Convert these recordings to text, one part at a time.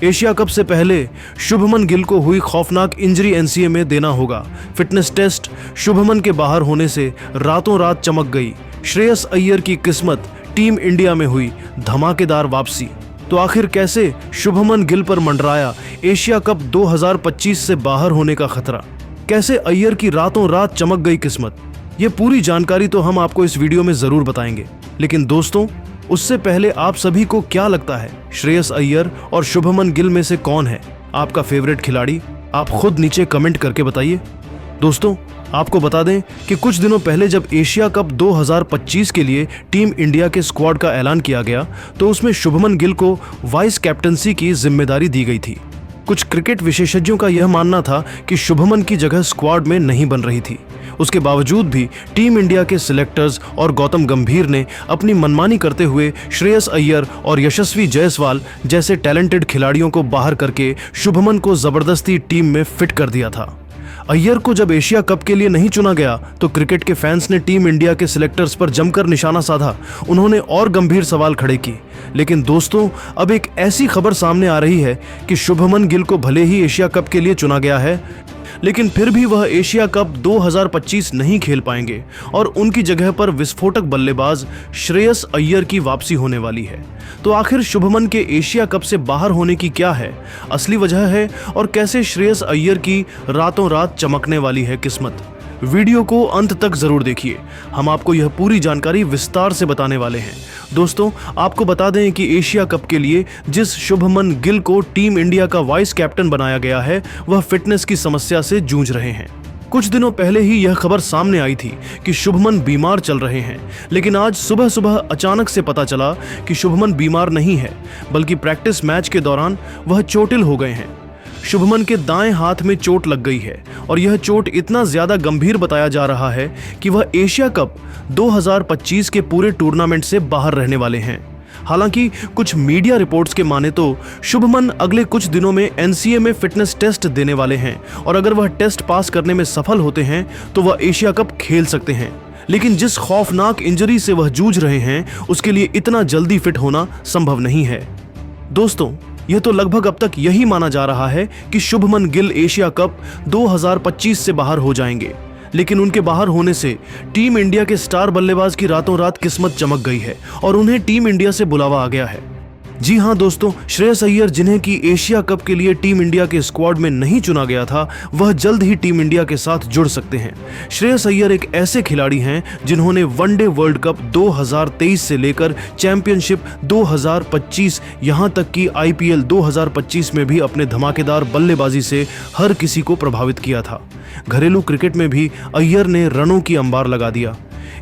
Asia cup से पहले शुभमन गिल को हुई खौफनाक इंजरी एनसीए में देना होगा। फिटनेस टेस्ट शुभमन के बाहर होने से रातों रात चमक गई। श्रेयस अय्यर की किस्मत, टीम इंडिया में हुई धमाकेदार वापसी। तो आखिर कैसे शुभमन गिल पर मंडराया एशिया कप 2025 से बाहर होने का खतरा? कैसे अय्यर की रातों रात चमक गई किस्मत? ये पूरी जानकारी तो हम आपको इस वीडियो में जरूर बताएंगे। लेकिन दोस्तों, उससे पहले आप सभी को क्या लगता है, श्रेयस अय्यर और शुभमन गिल में से कौन है आपका फेवरेट खिलाड़ी? आप खुद नीचे कमेंट करके बताइए। दोस्तों, आपको बता दें कि कुछ दिनों पहले जब एशिया कप 2025 के लिए टीम इंडिया के स्क्वाड का ऐलान किया गया तो उसमें शुभमन गिल को वाइस कैप्टनसी की जिम्मेदारी दी गई थी। कुछ क्रिकेट विशेषज्ञों का यह मानना था कि शुभमन की जगह स्क्वाड में नहीं बन रही थी। उसके बावजूद भी टीम इंडिया के सिलेक्टर्स और गौतम गंभीर ने अपनी मनमानी करते हुए श्रेयस अय्यर और यशस्वी जायसवाल जैसे टैलेंटेड खिलाड़ियों को बाहर करके शुभमन को जबरदस्ती टीम में फिट कर दिया था। अय्यर को जब एशिया कप के लिए नहीं चुना गया तो क्रिकेट के फैंस ने टीम इंडिया के सिलेक्टर्स पर जमकर निशाना साधा। उन्होंने और गंभीर सवाल खड़े किए। लेकिन दोस्तों, अब एक ऐसी खबर सामने आ रही है कि शुभमन गिल को भले ही एशिया कप के लिए चुना गया है, लेकिन फिर भी वह एशिया कप 2025 नहीं खेल पाएंगे और उनकी जगह पर विस्फोटक बल्लेबाज श्रेयस अय्यर की वापसी होने वाली है। तो आखिर शुभमन के एशिया कप से बाहर होने की क्या है असली वजह है और कैसे श्रेयस अय्यर की रातों रात चमकने वाली है किस्मत? वीडियो को अंत तक जरूर देखिए, हम आपको यह पूरी जानकारी विस्तार से बताने वाले हैं। दोस्तों, आपको बता दें कि एशिया कप के लिए जिस शुभमन गिल को टीम इंडिया का वाइस कैप्टन बनाया गया है, वह फिटनेस की समस्या से जूझ रहे हैं। कुछ दिनों पहले ही यह खबर सामने आई थी कि शुभमन बीमार चल रहे हैं, लेकिन आज सुबह सुबह अचानक से पता चला कि शुभमन बीमार नहीं है, बल्कि प्रैक्टिस मैच के दौरान वह चोटिल हो गए हैं। शुभमन के दाएं हाथ में चोट लग गई है और यह चोट इतना ज्यादा गंभीर बताया जा रहा है कि वह एशिया कप 2025 के पूरे टूर्नामेंट से बाहर रहने वाले हैं। हालांकि कुछ मीडिया रिपोर्ट्स के माने तो शुभमन अगले कुछ दिनों में एनसीए में फिटनेस टेस्ट देने वाले हैं और अगर वह टेस्ट पास करने में सफल होते हैं तो वह एशिया कप खेल सकते हैं। लेकिन जिस खौफनाक इंजरी से वह जूझ रहे हैं, उसके लिए इतना जल्दी फिट होना संभव नहीं है। दोस्तों, यह तो लगभग अब तक यही माना जा रहा है कि शुभमन गिल एशिया कप 2025 से बाहर हो जाएंगे, लेकिन उनके बाहर होने से टीम इंडिया के स्टार बल्लेबाज की रातों रात किस्मत चमक गई है और उन्हें टीम इंडिया से बुलावा आ गया है। जी हां दोस्तों, श्रेयस अय्यर, जिन्हें कि एशिया कप के लिए टीम इंडिया के स्क्वाड में नहीं चुना गया था, वह जल्द ही टीम इंडिया के साथ जुड़ सकते हैं। श्रेयस अय्यर एक ऐसे खिलाड़ी हैं जिन्होंने वनडे वर्ल्ड कप 2023 से लेकर चैंपियनशिप 2025 यहां तक कि आईपीएल 2025 में भी अपने धमाकेदार बल्लेबाजी से हर किसी को प्रभावित किया था। घरेलू क्रिकेट में भी अय्यर ने रनों की अंबार लगा दिया।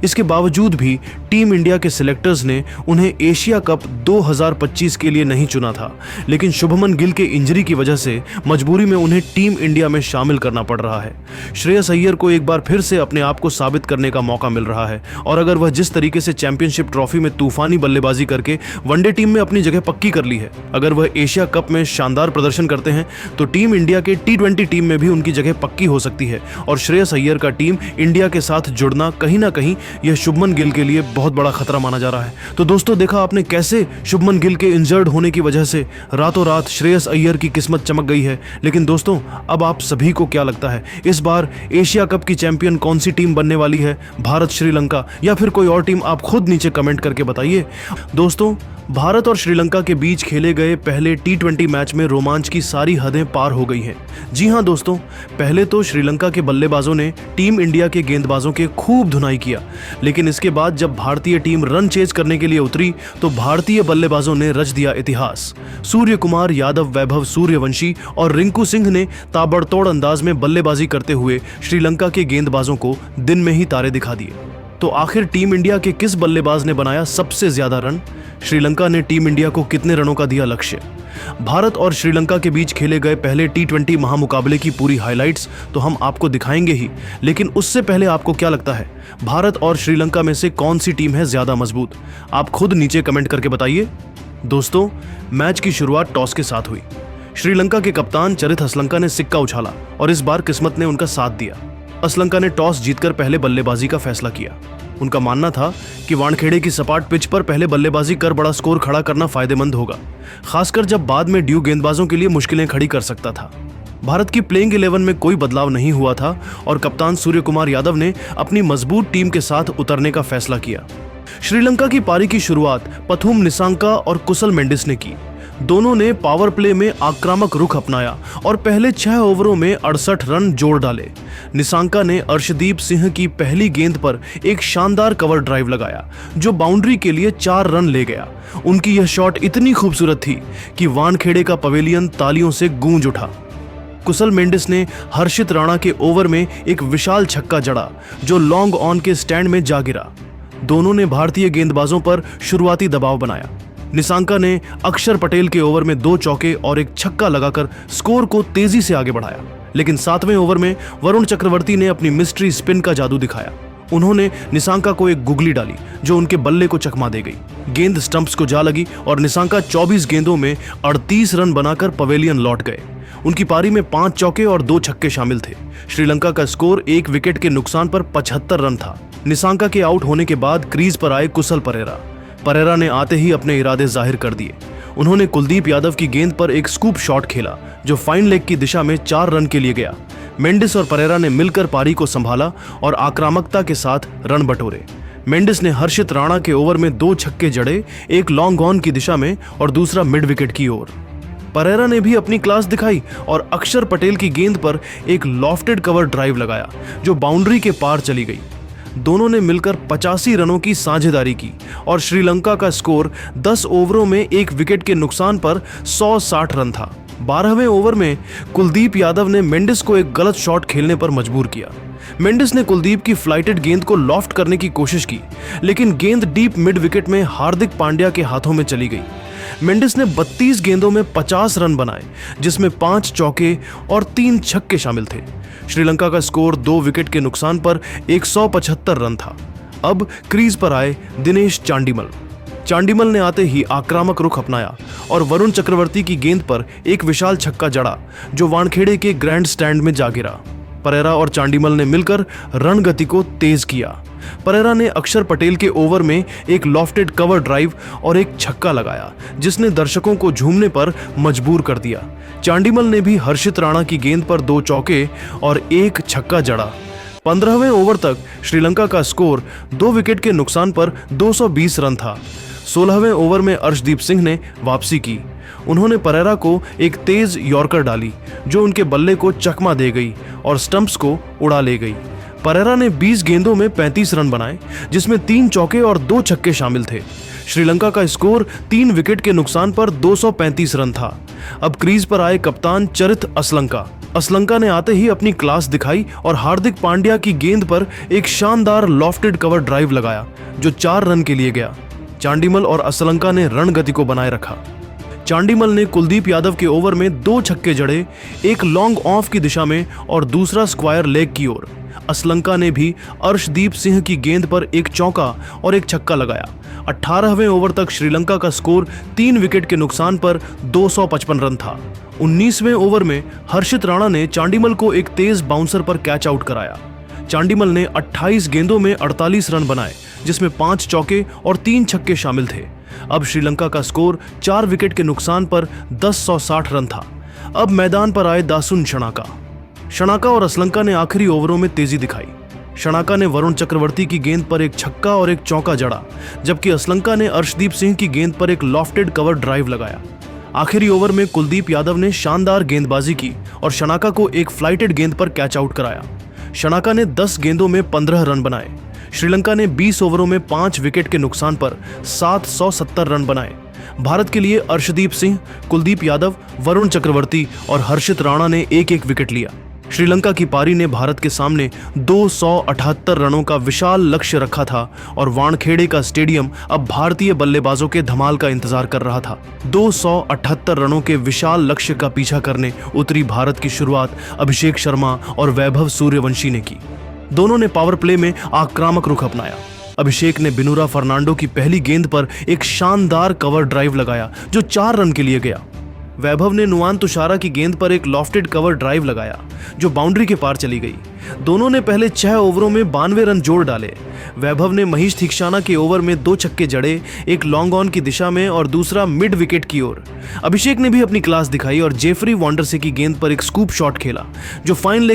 इसके बावजूद भी टीम इंडिया के सिलेक्टर्स ने उन्हें एशिया कप 2025 के लिए नहीं चुना था, लेकिन शुभमन गिल के इंजरी की वजह से मजबूरी में उन्हें टीम इंडिया में शामिल करना पड़ रहा है। श्रेयस अय्यर को एक बार फिर से अपने आप को साबित करने का मौका मिल रहा है और अगर वह जिस तरीके से चैंपियनशिप ट्रॉफी में तूफानी बल्लेबाजी करके वनडे टीम में अपनी जगह पक्की कर ली है, अगर वह एशिया कप में शानदार प्रदर्शन करते हैं तो टीम इंडिया के T20 टीम में भी उनकी जगह पक्की हो सकती है और श्रेयस अय्यर का टीम इंडिया के साथ जुड़ना कहीं ना कहीं यह शुभमन गिल के लिए बहुत बड़ा खतरा माना जा रहा है। तो दोस्तों, देखा आपने कैसे शुभमन गिल के इंजर्ड होने की वजह से रातों रात श्रेयस अय्यर की किस्मत चमक गई है। लेकिन दोस्तों, अब आप सभी को क्या लगता है, इस बार एशिया कप की चैंपियन कौन सी टीम बनने वाली है? भारत, श्रीलंका या फिर कोई और टीम? आप खुद नीचे कमेंट करके बताइए। दोस्तों, भारत और श्रीलंका के बीच खेले गए पहले T20 मैच में रोमांच की सारी हदें पार हो गई हैं। जी हां दोस्तों, पहले तो श्रीलंका के बल्लेबाजों ने टीम इंडिया के गेंदबाजों के खूब धुनाई किया, लेकिन इसके बाद जब भारतीय टीम रन चेज करने के लिए उतरी तो भारतीय बल्लेबाजों ने रच दिया इतिहास। सूर्य कुमार यादव, वैभव सूर्यवंशी और रिंकू सिंह ने ताबड़तोड़ अंदाज में बल्लेबाजी करते हुए श्रीलंका के गेंदबाजों को दिन में ही तारे दिखा दिए। तो आखिर टीम इंडिया के किस बल्लेबाज ने बनाया सबसे ज्यादा रन? श्रीलंका ने टीम इंडिया को कितने रनों का दिया लक्ष्य? भारत और श्रीलंका के बीच खेले गए पहले T20 महामुकाबले की पूरी हाइलाइट्स तो हम आपको दिखाएंगे ही, लेकिन उससे पहले आपको क्या लगता है, भारत और श्रीलंका में से कौन सी टीम है ज्यादा मजबूत? आप खुद नीचे कमेंट करके बताइए। दोस्तों, मैच की शुरुआत टॉस के साथ हुई। श्रीलंका के कप्तान चरित हसलंका ने सिक्का उछाला और इस बार किस्मत ने उनका साथ दिया। असलंका ने टॉस जीतकर पहले बल्लेबाजी का फैसला किया। उनका मानना था कि वानखेड़े की सपाट पिच पर पहले बल्लेबाजी कर बड़ा स्कोर खड़ा करना फायदेमंद होगा, खासकर जब बाद में ड्यू गेंदबाजों के लिए मुश्किलें खड़ी कर सकता था। भारत की प्लेइंग 11 में कोई बदलाव नहीं हुआ था और कप्तान सूर्य कुमार यादव ने अपनी मजबूत टीम के साथ उतरने का फैसला किया। श्रीलंका की पारी की शुरुआत पथुम निसांका और कुशल मेंडिस ने की। दोनों ने पावर प्ले में आक्रामक रुख अपनाया और पहले 6 ओवरों में 68 रन जोड़ डाले। निसांका ने अर्शदीप सिंह की पहली गेंद पर एक शानदार कवर ड्राइव लगाया जो बाउंड्री के लिए 4 रन ले गया। उनकी यह शॉट इतनी खूबसूरत थी कि वानखेड़े का पवेलियन तालियों से गूंज उठा। कुशल मेंडिस ने हर्षित राणा के ओवर में एक विशाल छक्का जड़ा जो लॉन्ग ऑन के स्टैंड में जा गिरा। दोनों ने भारतीय गेंदबाजों पर शुरुआती दबाव बनाया। निसांका ने अक्षर पटेल के ओवर में 2 चौके और एक छक्का लगाकर स्कोर को तेजी से आगे बढ़ाया, लेकिन 7वें ओवर में वरुण चक्रवर्ती ने अपनी मिस्ट्री स्पिन का जादू दिखाया। उन्होंने निसांका को एक गुगली डाली जो उनके बल्ले को चकमा दे गई। गेंद स्टंप्स को जा लगी और निसांका 24 गेंदों में 38 रन बनाकर पवेलियन लौट गए। उनकी पारी में 5 चौके और 2 छक्के शामिल थे। श्रीलंका का स्कोर 1 विकेट के नुकसान पर 75 रन था। निसांका के आउट होने के बाद क्रीज पर आए कुशल परेरा ने आते ही अपने इरादे जाहिर कर दिए। उन्होंने कुलदीप यादव की गेंद पर एक स्कूप शॉट खेला जो फाइन लेग की दिशा में 4 रन के लिए गया। मेंडिस और परेरा ने मिलकर पारी को संभाला और आक्रामकता के साथ रन बटोरे। मेंडिस ने हर्षित राणा के ओवर में 2 छक्के जड़े, एक लॉन्ग ऑन की दिशा में और दूसरा मिड विकेट की ओर। परेरा ने भी अपनी क्लास दिखाई और अक्षर पटेल की गेंद पर एक लॉफ्टेड कवर ड्राइव लगाया जो बाउंड्री के पार चली गई। दोनों ने मिलकर 85 रनों की साझेदारी की और श्रीलंका का स्कोर 10 ओवरों में 1 विकेट के नुकसान पर 160 रन था। 12वें ओवर में कुलदीप यादव ने मेंडिस को एक गलत शॉट खेलने पर मजबूर किया। मेंडिस ने कुलदीप की फ्लाइटेड गेंद को लॉफ्ट करने की कोशिश की, लेकिन गेंद डीप मिड विकेट में हार्दिक पांड्या के हाथों में चली गई। मेंडिस ने 32 गेंदों में 50 रन बनाए, जिसमें 5 चौके और 3 छक्के शामिल थे। श्रीलंका का स्कोर 2 विकेट के नुकसान पर 175 रन था। अब क्रीज पर आए दिनेश चांडिमल ने आते ही आक्रामक रुख अपनाया और वरुण चक्रवर्ती की गेंद पर एक विशाल छक्का जड़ा जो वानखेड़े के ग्रैंड स्टैंड में जा गिरा। परेरा और चांडिमल ने मिलकर रन गति को तेज किया। परेरा ने अक्षर पटेल के ओवर में एक लॉफ्टेड कवर ड्राइव और एक छक्का लगाया जिसने दर्शकों को झूमने पर मजबूर कर दिया। चांडिमल ने भी हर्षित राणा की गेंद पर 2 चौके और एक छक्का जड़ा। 15वें ओवर तक श्रीलंका का स्कोर 2 विकेट के नुकसान पर 220 रन था। 16वें ओवर में अर्शदीप सिंह ने वापसी की। उन्होंने परेरा को एक तेज यॉर्कर डाली जो उनके बल्ले को चकमा दे गई और स्टंप्स को उड़ा ले गई। परेरा ने 20 गेंदों में 35 रन बनाए, जिसमें 3 चौके और 2 छक्के शामिल थे। श्रीलंका का स्कोर 3 विकेट के नुकसान पर 235 रन था। अब क्रीज पर आए कप्तान चरित असलंका ने आते ही अपनी क्लास दिखाई और हार्दिक पांड्या की गेंद पर एक शानदार लॉफ्टेड कवर ड्राइव लगाया जो 4 रन के लिए गया। चांडिमल और असलंका ने रण गति को बनाए रखा। चांडिमल ने कुलदीप यादव के ओवर में 2 छक्के जड़े, एक लॉन्ग ऑफ की दिशा में और दूसरा स्क्वायर लेग की ओर। असलंका ने भी अर्शदीप सिंह की गेंद पर एक चौका और एक छक्का लगाया। 18वें ओवर तक श्रीलंका का स्कोर 3 विकेट के नुकसान पर 255 रन था। 19वें ओवर में हर्षित राणा ने चांडिमल को एक तेज बाउंसर पर कैच आउट कराया। चांडिमल ने 28 गेंदों में 48 रन बनाए, जिसमें 5 चौके और 3 छक्के शामिल थे। अब श्रीलंका का स्कोर 4 विकेट के नुकसान पर 1060 रन था। अब मैदान पर आए दासुन शनाका और असलंका ने आखिरी ओवरों में तेजी दिखाई। शनाका ने वरुण चक्रवर्ती की गेंद पर एक छक्का और एक चौका जड़ा, जबकि असलंका ने अर्शदीप सिंह की गेंद पर एक लॉफ्टेड कवर ड्राइव लगाया। आखिरी ओवर में कुलदीप यादव ने शानदार गेंदबाजी की और शनाका को एक फ्लाइटेड गेंद पर कैच आउट कराया। शनाका ने 10 गेंदों में 15 रन बनाए। श्रीलंका ने 20 ओवरों में 5 विकेट के नुकसान पर 770 रन बनाए। भारत के लिए अर्शदीप सिंह, कुलदीप यादव, वरुण चक्रवर्ती और हर्षित राणा ने एक एक विकेट लिया। श्रीलंका की पारी ने भारत के सामने 278 रनों का विशाल लक्ष्य रखा था और वानखेड़े का स्टेडियम अब भारतीय बल्लेबाजों के धमाल का इंतजार कर रहा था। 278 रनों के विशाल लक्ष्य का पीछा करने उतरी भारत की शुरुआत अभिषेक शर्मा और वैभव सूर्यवंशी ने की। दोनों ने पावर प्ले में आक्रामक रुख अपनाया। अभिषेक ने बिनुरा फर्नांडो की पहली गेंद पर एक शानदार कवर ड्राइव लगाया जो 4 रन के लिए गया। वैभव ने नुआन तुषारा की गेंद पर एक लॉफ्टेड कवर ड्राइव लगाया जो बाउंड्री के पार चली गई। दोनों ने पहले 6 ओवरों में 92 रन जोड़ डाले। वैभव ने महेश थिक्षाना के ओवर में 2 छक्के जड़े, एक लॉन्ग ऑन की दिशा में और दूसरा मिड विकेट की ओर। अभिषेक ने भी अपनी क्लास दिखाई और जेफरी वॉन्डरसे की गेंद पर एक स्कूप शॉट खेला जो फाइन लेग